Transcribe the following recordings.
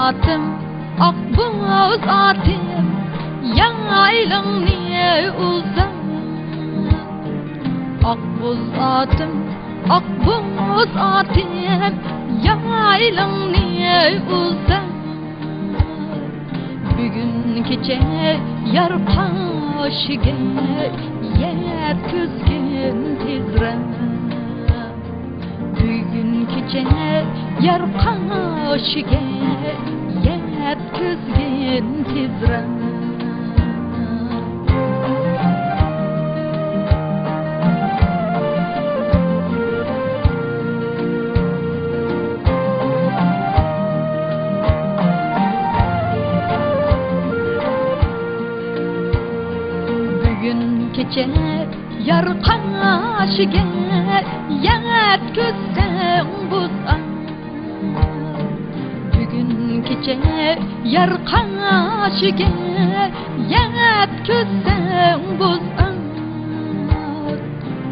atım, akboz atım, yaylan niye uzak? Akboz atım, akboz atım, yaylan niye uzak? Bugün gece yar kaşıge yetkizgin tizren. Bugün gece yar kaşıge yetkizgin tizren. Gece yar kaşıge yetkizsen buzan. Bugün gece yar kaşıge yetkizsen buzan.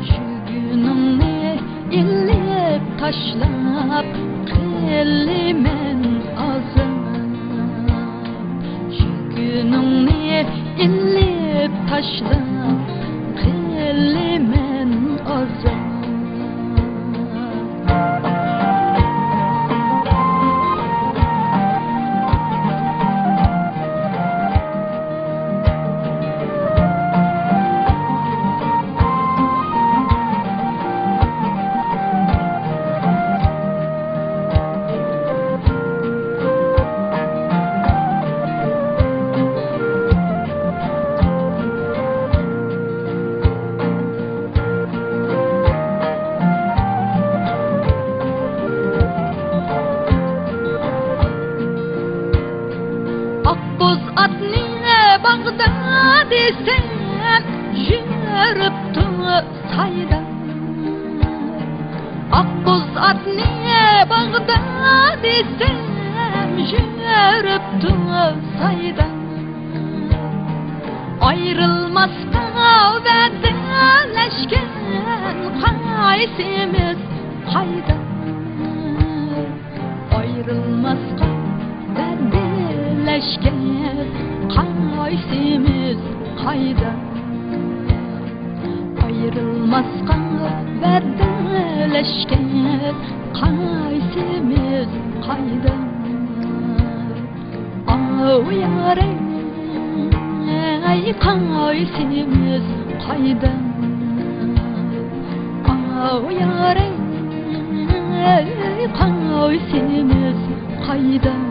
Şu günümni illip taşlap kelimen azam. Şu günümni illip taşlap kelimen azam. Akboz atnine bağda desem, yürüptü sayda. Akboz atnine bağda desem, yürüptü sayda. Ayrılmazka vedeleşken kaysimiz hayda. Ayrılmazka vedeleşken kaysimiz hayda. Ayrılmazka vedeleşken kaysimiz hayda. Ağ yare kaysimiz hayda. Ağ yare kaysimiz hayda.